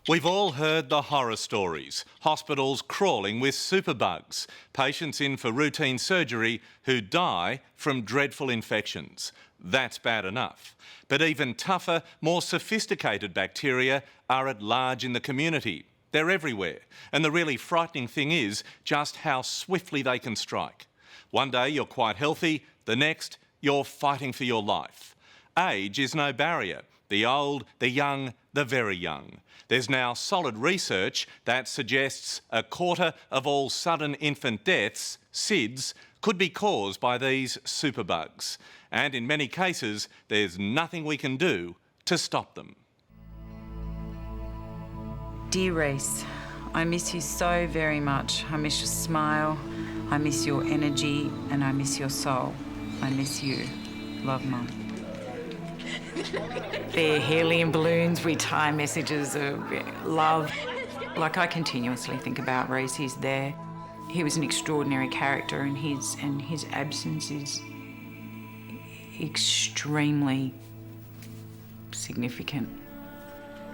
We've all heard the horror stories. Hospitals crawling with superbugs. Patients in for routine surgery who die from dreadful infections. That's bad enough. But even tougher, more sophisticated bacteria are at large in the community. They're everywhere. And the really frightening thing is just how swiftly they can strike. One day you're quite healthy, the next you're fighting for your life. Age is no barrier. The old, the young, the very young. There's now solid research that suggests a quarter of all sudden infant deaths, SIDS, could be caused by these superbugs. And in many cases, there's nothing we can do to stop them. Dear Reese, I miss you so very much. I miss your smile, I miss your energy, and I miss your soul. I miss you. Love, Mum. They're helium balloons, we tie messages of love. Like, I continuously think about Reese. He's there. He was an extraordinary character, and his absence is extremely significant.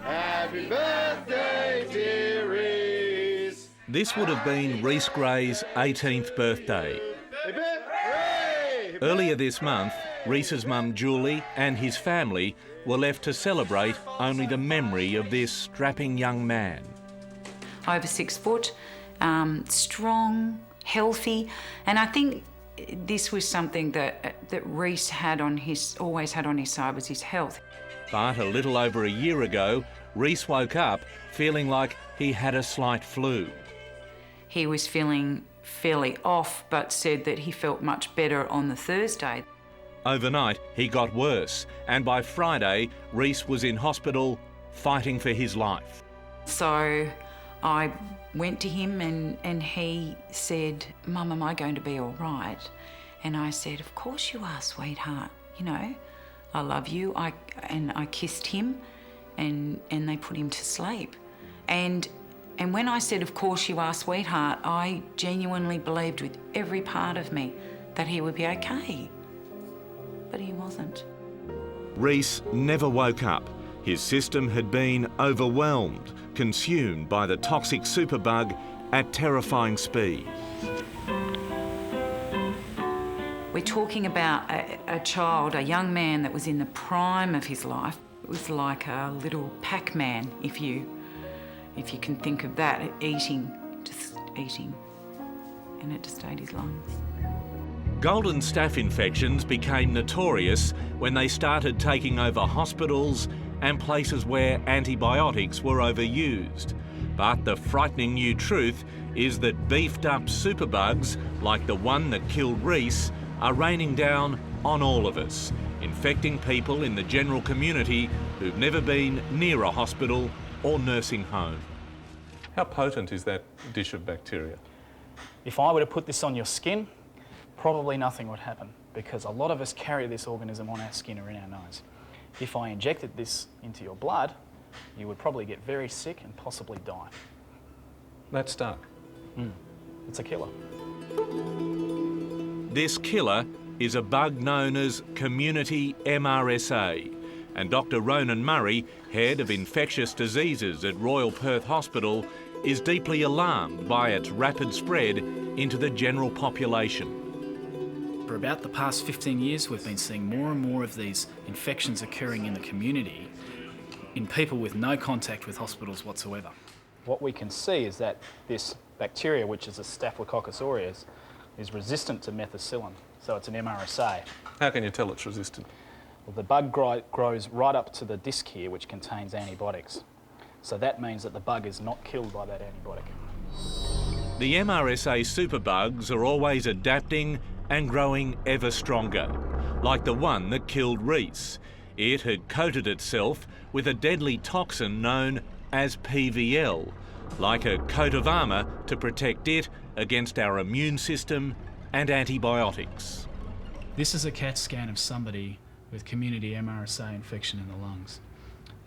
Happy birthday, dear Reese. This would have been Reese Gray's 18th birthday. Earlier this month, Reese's mum Julie and his family were left to celebrate only the memory of this strapping young man. Over 6 foot, strong, healthy, and I think this was something that Reese always had on his side, was his health. But a little over a year ago, Reese woke up feeling like he had a slight flu. He was feeling fairly off, but said that he felt much better on the Thursday. Overnight, he got worse, and by Friday, Reese was in hospital fighting for his life. So I went to him and he said, "Mum, am I going to be all right?" And I said, "Of course you are, sweetheart. You know, I love you." I kissed him and they put him to sleep. And when I said, "Of course you are, sweetheart," I genuinely believed with every part of me that he would be okay. But he wasn't. Reese never woke up. His system had been overwhelmed, consumed by the toxic superbug at terrifying speed. We're talking about a child, a young man that was in the prime of his life. It was like a little Pac-Man, if you can think of that, just eating, and it just ate his lungs. Golden staph infections became notorious when they started taking over hospitals and places where antibiotics were overused. But the frightening new truth is that beefed up superbugs, like the one that killed Reese, are raining down on all of us, infecting people in the general community who've never been near a hospital or nursing home. How potent is that dish of bacteria? If I were to put this on your skin, probably nothing would happen, because a lot of us carry this organism on our skin or in our nose. If I injected this into your blood, you would probably get very sick and possibly die. That's stark. It's a killer. This killer is a bug known as community MRSA, and Dr. Ronan Murray, head of infectious diseases at Royal Perth Hospital, is deeply alarmed by its rapid spread into the general population. For about the past 15 years, we've been seeing more and more of these infections occurring in the community in people with no contact with hospitals whatsoever. What we can see is that this bacteria, which is a Staphylococcus aureus, is resistant to methicillin, so it's an MRSA. How can you tell it's resistant? Well, the bug grows right up to the disc here, which contains antibiotics. So that means that the bug is not killed by that antibiotic. The MRSA superbugs are always adapting and growing ever stronger, like the one that killed Reese. It had coated itself with a deadly toxin known as PVL, like a coat of armour to protect it against our immune system and antibiotics. This is a CAT scan of somebody with community MRSA infection in the lungs.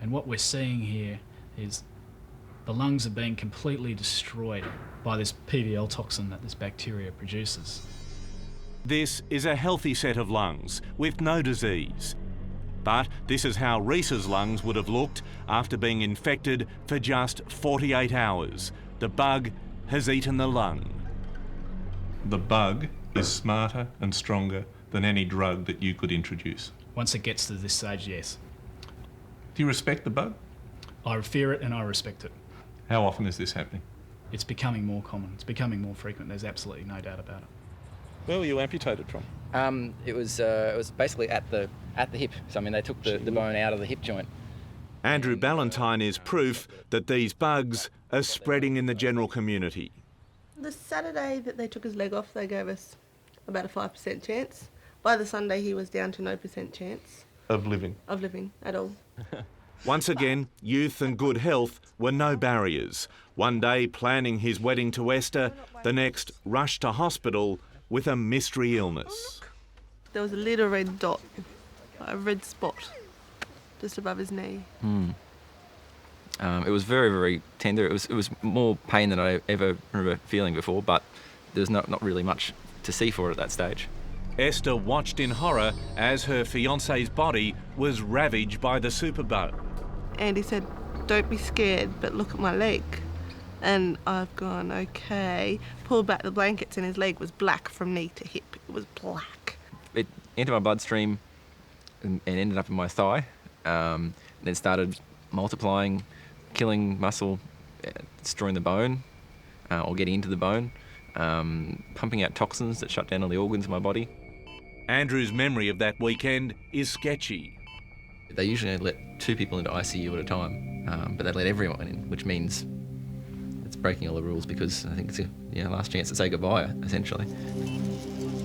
And what we're seeing here is the lungs are being completely destroyed by this PVL toxin that this bacteria produces. This is a healthy set of lungs with no disease. But this is how Reese's lungs would have looked after being infected for just 48 hours. The bug has eaten the lung. The bug is smarter and stronger than any drug that you could introduce. Once it gets to this stage, yes. Do you respect the bug? I fear it and I respect it. How often is this happening? It's becoming more common. It's becoming more frequent. There's absolutely no doubt about it. Where were you amputated from? It was basically at the hip. So I mean, they took the bone out of the hip joint. Andrew Ballantyne is proof that these bugs are spreading in the general community. The Saturday that they took his leg off, they gave us about a 5% chance. By the Sunday, he was down to no % chance. Of living At all. Once again, youth and good health were no barriers. One day planning his wedding to Esther, the next rushed to hospital with a mystery illness. There was a little red dot, a red spot, just above his knee. It was very, very tender. It was more pain than I ever remember feeling before, but there's not really much to see for it at that stage. Esther watched in horror as her fiancé's body was ravaged by the superbug. And he said, "Don't be scared, but look at my leg." And I've gone, okay. Pulled back the blankets and his leg was black from knee to hip. It was black. It entered my bloodstream and ended up in my thigh. Then started multiplying, killing muscle, destroying the bone, or getting into the bone, pumping out toxins that shut down all the organs in my body. Andrew's memory of that weekend is sketchy. They usually only let 2 people into ICU at a time, but they let everyone in, which means it's breaking all the rules because I think it's a last chance to say goodbye, essentially.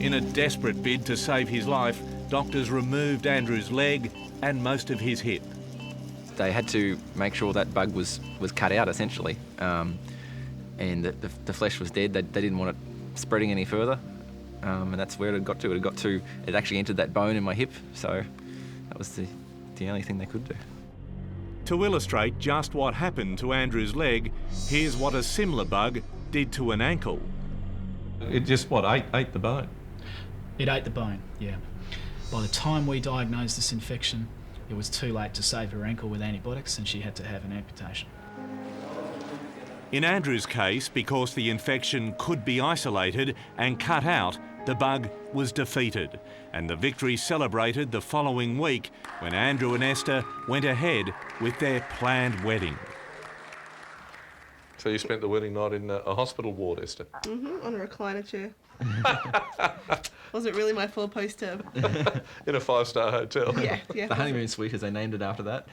In a desperate bid to save his life, doctors removed Andrew's leg and most of his hip. They had to make sure that bug was cut out, essentially, and the flesh was dead. They didn't want it spreading any further, and that's where it got to. It actually entered that bone in my hip, so that was the only thing they could do. To illustrate just what happened to Andrew's leg, here's what a similar bug did to an ankle. It just, ate the bone? It ate the bone, yeah. By the time we diagnosed this infection, it was too late to save her ankle with antibiotics and she had to have an amputation. In Andrew's case, because the infection could be isolated and cut out, the bug was defeated, and the victory celebrated the following week when Andrew and Esther went ahead with their planned wedding. So you spent the wedding night in a hospital ward, Esther? On a recliner chair. Wasn't really my 4-poster. In a 5-star hotel? Yeah. The honeymoon suite, as they named it after that.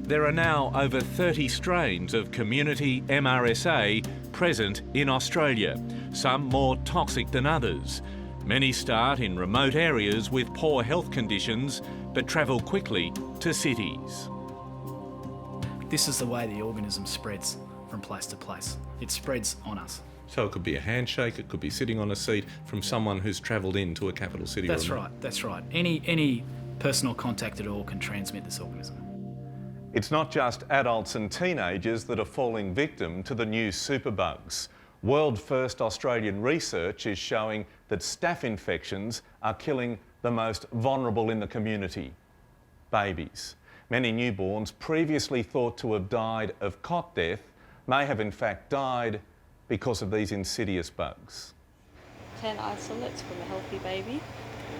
There are now over 30 strains of community MRSA present in Australia, some more toxic than others. Many start in remote areas with poor health conditions, but travel quickly to cities. This is the way the organism spreads from place to place. It spreads on us. So it could be a handshake, it could be sitting on a seat from someone who's travelled into a capital city. That's right. Any personal contact at all can transmit this organism. It's not just adults and teenagers that are falling victim to the new superbugs. World-first Australian research is showing that staph infections are killing the most vulnerable in the community, babies. Many newborns previously thought to have died of cot death may have in fact died because of these insidious bugs. 10 isolates from a healthy baby.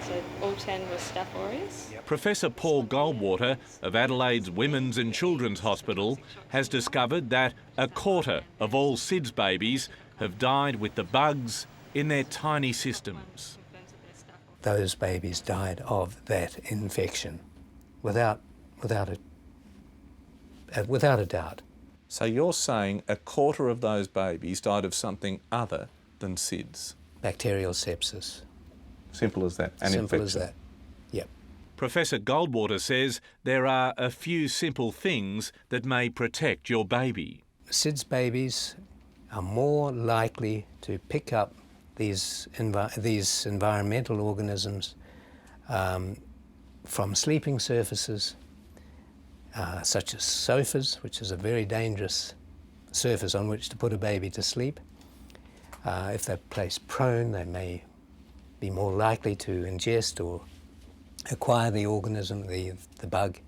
So all 10 were Staph aureus. Professor Paul Goldwater of Adelaide's Women's and Children's Hospital has discovered that a quarter of all SIDS babies have died with the bugs in their tiny systems. Those babies died of that infection without a doubt. So you're saying a quarter of those babies died of something other than SIDS? Bacterial sepsis. Simple as that. Simple as that, yep. Professor Goldwater says there are a few simple things that may protect your baby. SIDS babies are more likely to pick up these environmental organisms from sleeping surfaces, such as sofas, which is a very dangerous surface on which to put a baby to sleep. If they're placed prone, they may be more likely to ingest or acquire the organism, the bug.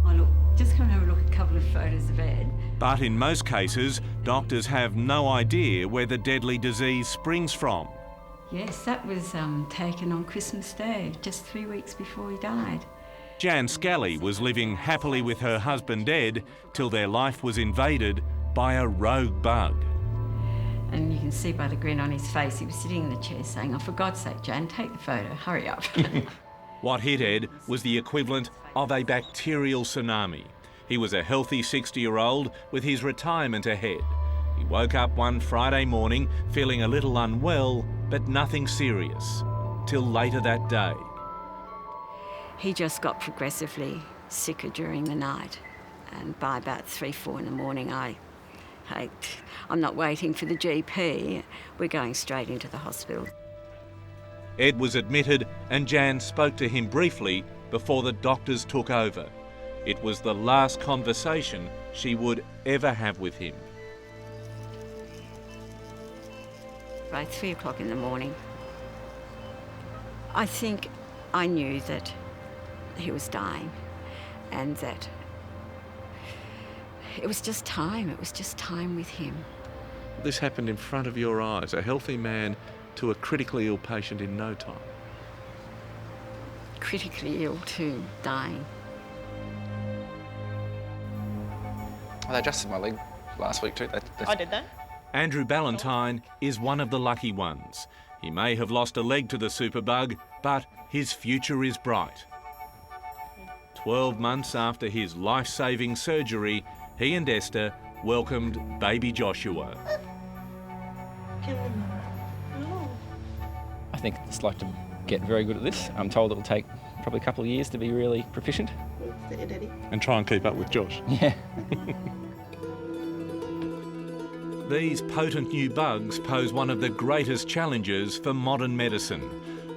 Oh look, just come and have a look at a couple of photos of Ed. But in most cases, doctors have no idea where the deadly disease springs from. Yes, that was taken on Christmas Day, just 3 weeks before he died. Jan Scally was living happily with her husband Ed till their life was invaded by a rogue bug. And you can see by the grin on his face, he was sitting in the chair saying, "Oh, for God's sake, Jan, take the photo, hurry up." What hit Ed was the equivalent of a bacterial tsunami. He was a healthy 60-year-old with his retirement ahead. He woke up one Friday morning feeling a little unwell, but nothing serious, till later that day. He just got progressively sicker during the night, and by about 3-4 in the morning, I'm not waiting for the GP, we're going straight into the hospital. Ed was admitted and Jan spoke to him briefly before the doctors took over. It was the last conversation she would ever have with him. By 3 o'clock in the morning, I think I knew that he was dying and that it was just time with him. This happened in front of your eyes, a healthy man to a critically ill patient in no time. Critically ill too, dying. They adjusted my leg last week too. I did that. Andrew Ballantyne is one of the lucky ones. He may have lost a leg to the superbug, but his future is bright. 12 months after his life-saving surgery, he and Esther welcomed baby Joshua. I think I'd just like to get very good at this. I'm told it'll take probably a couple of years to be really proficient. And try and keep up with Josh. Yeah. These potent new bugs pose one of the greatest challenges for modern medicine.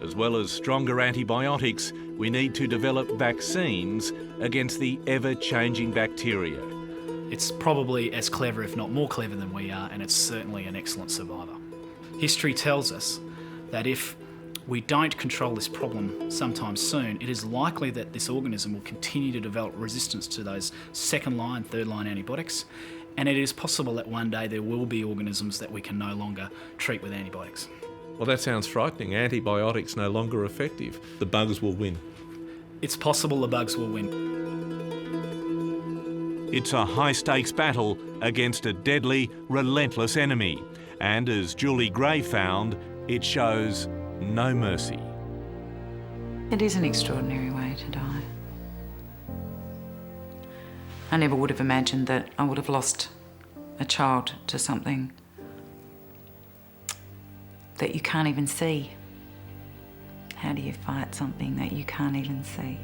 As well as stronger antibiotics, we need to develop vaccines against the ever-changing bacteria. It's probably as clever, if not more clever than we are, and it's certainly an excellent survivor. History tells us that if we don't control this problem sometime soon, it is likely that this organism will continue to develop resistance to those second-line, third-line antibiotics, and it is possible that one day there will be organisms that we can no longer treat with antibiotics. Well, that sounds frightening. Antibiotics no longer effective. The bugs will win. It's possible the bugs will win. It's a high-stakes battle against a deadly, relentless enemy. And as Julie Gray found, it shows no mercy. It is an extraordinary way to die. I never would have imagined that I would have lost a child to something that you can't even see. How do you fight something that you can't even see?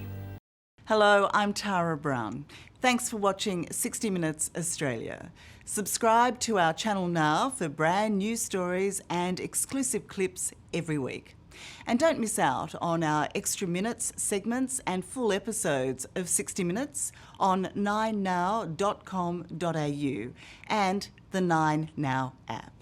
Hello, I'm Tara Brown. Thanks for watching 60 Minutes Australia. Subscribe to our channel now for brand new stories and exclusive clips every week. And don't miss out on our extra minutes, segments and full episodes of 60 Minutes on 9now.com.au and the 9Now app.